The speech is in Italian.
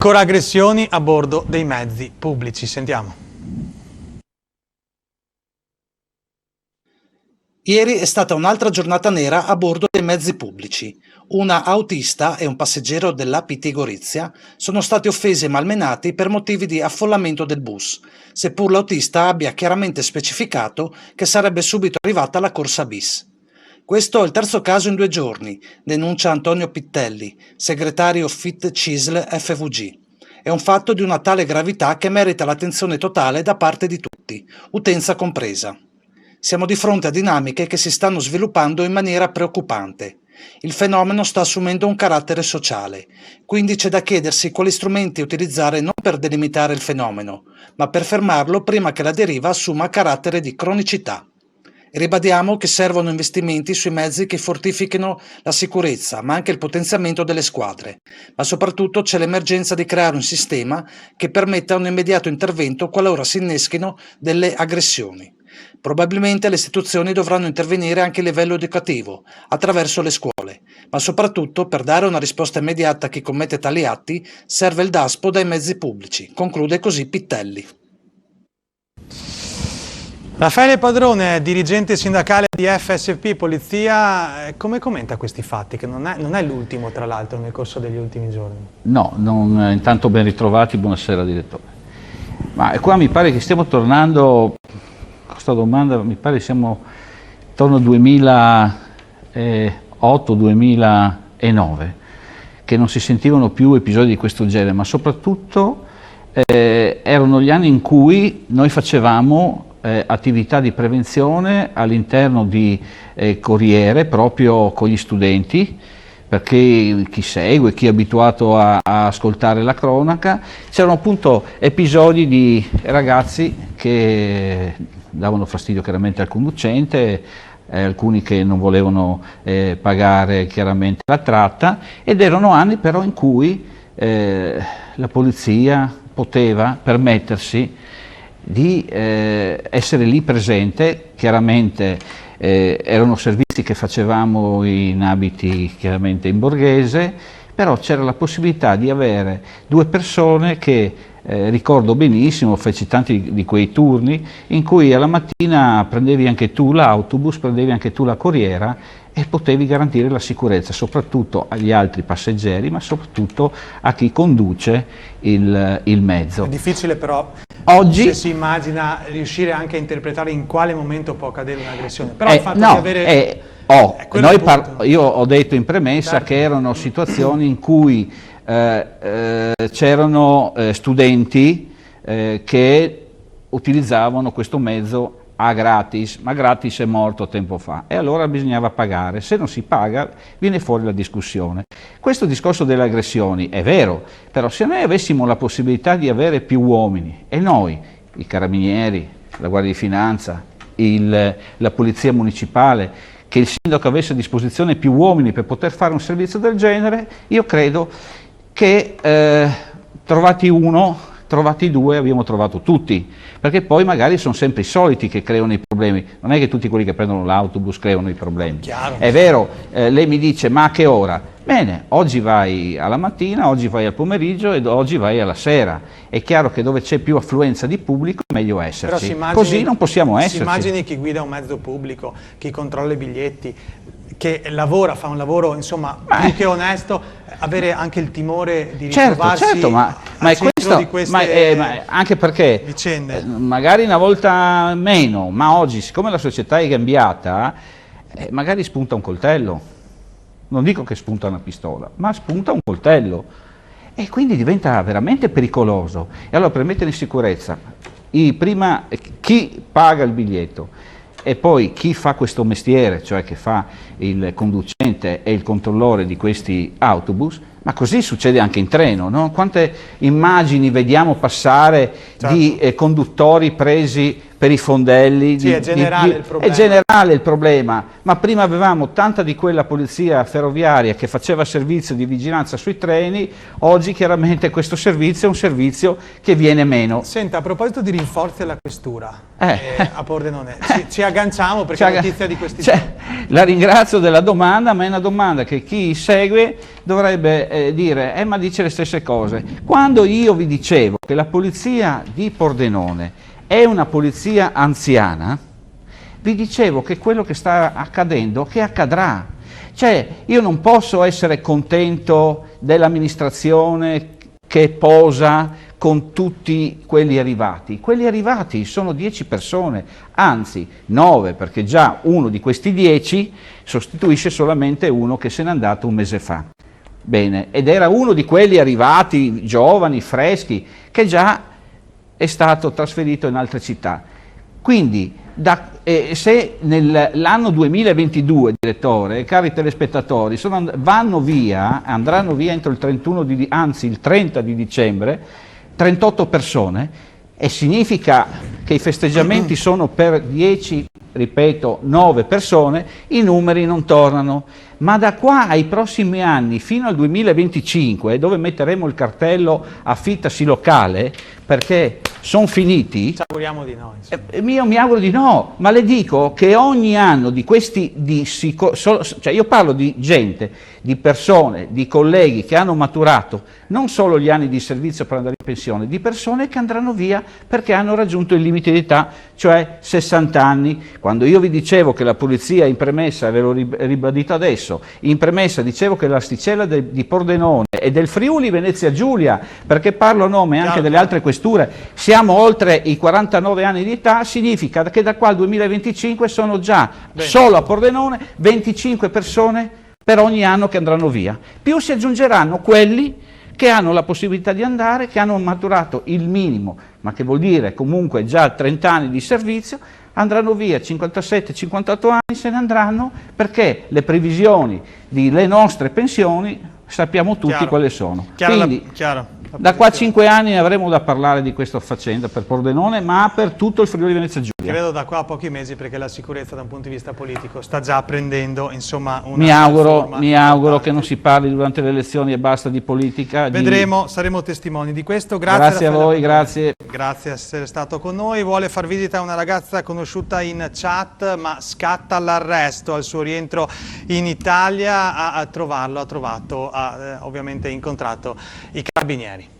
Ancora aggressioni a bordo dei mezzi pubblici, sentiamo. Ieri è stata un'altra giornata nera a bordo dei mezzi pubblici. Una autista e un passeggero dell'APT Gorizia sono stati offesi e malmenati per motivi di affollamento del bus, seppur l'autista abbia chiaramente specificato che sarebbe subito arrivata la corsa bis. Questo è il terzo caso in 2 giorni, denuncia Antonio Pittelli, segretario FIT CISL FVG. È un fatto di una tale gravità che merita l'attenzione totale da parte di tutti, utenza compresa. Siamo di fronte a dinamiche che si stanno sviluppando in maniera preoccupante. Il fenomeno sta assumendo un carattere sociale, quindi c'è da chiedersi quali strumenti utilizzare non per delimitare il fenomeno, ma per fermarlo prima che la deriva assuma carattere di cronicità. Ribadiamo che servono investimenti sui mezzi che fortifichino la sicurezza, ma anche il potenziamento delle squadre. Ma soprattutto c'è l'emergenza di creare un sistema che permetta un immediato intervento qualora si inneschino delle aggressioni. Probabilmente le istituzioni dovranno intervenire anche a livello educativo, attraverso le scuole, ma soprattutto per dare una risposta immediata a chi commette tali atti serve il DASPO dai mezzi pubblici, conclude così Pittelli. Raffaele Padrone, dirigente sindacale di FSP Polizia, come commenta questi fatti? Che non è l'ultimo, tra l'altro, nel corso degli ultimi giorni. No, intanto ben ritrovati, buonasera direttore. Ma qua mi pare che stiamo tornando, questa domanda, mi pare siamo intorno al 2008-2009, che non si sentivano più episodi di questo genere, ma soprattutto erano gli anni in cui noi facevamo attività di prevenzione all'interno di corriere proprio con gli studenti, perché chi segue, chi è abituato a ascoltare la cronaca, c'erano appunto episodi di ragazzi che davano fastidio chiaramente al conducente, alcuni che non volevano pagare chiaramente la tratta, ed erano anni però in cui la polizia poteva permettersi di essere lì presente. Chiaramente erano servizi che facevamo in abiti chiaramente in borghese, però c'era la possibilità di avere 2 persone che ricordo benissimo, feci tanti di quei turni in cui alla mattina prendevi anche tu l'autobus, prendevi anche tu la corriera e potevi garantire la sicurezza soprattutto agli altri passeggeri, ma soprattutto a chi conduce il mezzo. È difficile però oggi, se si immagina, riuscire anche a interpretare in quale momento può accadere un'aggressione. Però il fatto di avere... io ho detto in premessa che erano situazioni in cui c'erano studenti che utilizzavano questo mezzo a gratis, ma gratis è morto tempo fa, e allora bisognava pagare. Se non si paga viene fuori la discussione. Questo discorso delle aggressioni è vero, però se noi avessimo la possibilità di avere più uomini, e noi, i carabinieri, la Guardia di Finanza, la Polizia Municipale, che il sindaco avesse a disposizione più uomini per poter fare un servizio del genere, io credo che trovati uno, trovati 2, abbiamo trovato tutti, perché poi magari sono sempre i soliti che creano i problemi, non è che tutti quelli che prendono l'autobus creano i problemi. Chiaro. È vero, lei mi dice ma a che ora? Bene, oggi vai alla mattina, oggi vai al pomeriggio ed oggi vai alla sera. È chiaro che dove c'è più affluenza di pubblico è meglio esserci, così non possiamo esserci. Si immagini chi guida un mezzo pubblico, chi controlla i biglietti, che lavora, fa un lavoro insomma più che onesto, avere anche il timore di ritrovarsi certo, ma è questo, di queste anche perché vicende. Magari una volta meno, ma oggi siccome la società è cambiata, magari spunta un coltello, non dico che spunta una pistola, ma spunta un coltello e quindi diventa veramente pericoloso. E allora per mettere in sicurezza prima chi paga il biglietto e poi chi fa questo mestiere, cioè che fa il conducente e il controllore di questi autobus, ma così succede anche in treno, no? Quante immagini vediamo passare di conduttori presi per i fondelli. Sì, è generale il problema. È generale il problema, ma prima avevamo tanta di quella polizia ferroviaria che faceva servizio di vigilanza sui treni, oggi chiaramente questo servizio è un servizio che viene meno. Senta, a proposito di rinforzi alla questura, a Pordenone, ci agganciamo perché è notizia di questi giorni. La ringrazio della domanda, ma è una domanda che chi segue dovrebbe dire, ma dice le stesse cose. Quando io vi dicevo che la polizia di Pordenone è una polizia anziana, vi dicevo che quello che sta accadendo, che accadrà. Cioè, io non posso essere contento dell'amministrazione che posa con tutti quelli arrivati. Quelli arrivati sono 10 persone, anzi 9, perché già uno di questi 10 sostituisce solamente uno che se n'è andato un mese fa. Bene, ed era uno di quelli arrivati, giovani, freschi, che già è stato trasferito in altre città. Quindi, se nell'anno 2022, direttore, cari telespettatori, andranno via entro il 30 di dicembre, 38 persone, e significa che i festeggiamenti sono per 10, ripeto, 9 persone, i numeri non tornano. Ma da qua ai prossimi anni, fino al 2025, dove metteremo il cartello affittasi locale, perché sono finiti. Ci auguriamo di no. Io mi auguro di no, ma le dico che ogni anno di questi, cioè io parlo di gente, di persone, di colleghi che hanno maturato non solo gli anni di servizio per andare in pensione, di persone che andranno via perché hanno raggiunto il limite di età, cioè 60 anni. Quando io vi dicevo che la polizia in premessa, ve l'ho ribadito adesso, in premessa dicevo che l'asticella di Pordenone e del Friuli Venezia Giulia, perché parlo a nome anche delle altre questure, siamo oltre i 49 anni di età, significa che da qua al 2025 sono già solo a Pordenone 25 persone per ogni anno che andranno via. Più si aggiungeranno quelli che hanno la possibilità di andare, che hanno maturato il minimo, ma che vuol dire comunque già 30 anni di servizio, andranno via 57-58 anni, se ne andranno, perché le previsioni delle nostre pensioni sappiamo tutti quali sono. Quindi, da qua a 5 anni avremo da parlare di questa faccenda per Pordenone, ma per tutto il Friuli Venezia Giulia. Credo da qua a pochi mesi, perché la sicurezza da un punto di vista politico sta già prendendo, insomma, una mi auguro che non si parli durante le elezioni e basta di politica. Vedremo, saremo testimoni di questo. Grazie a voi, grazie. Grazie di essere stato con noi. Vuole far visita a una ragazza conosciuta in chat, ma scatta l'arresto al suo rientro in Italia. A trovarlo, ha trovato, ha ovviamente incontrato i carabinieri.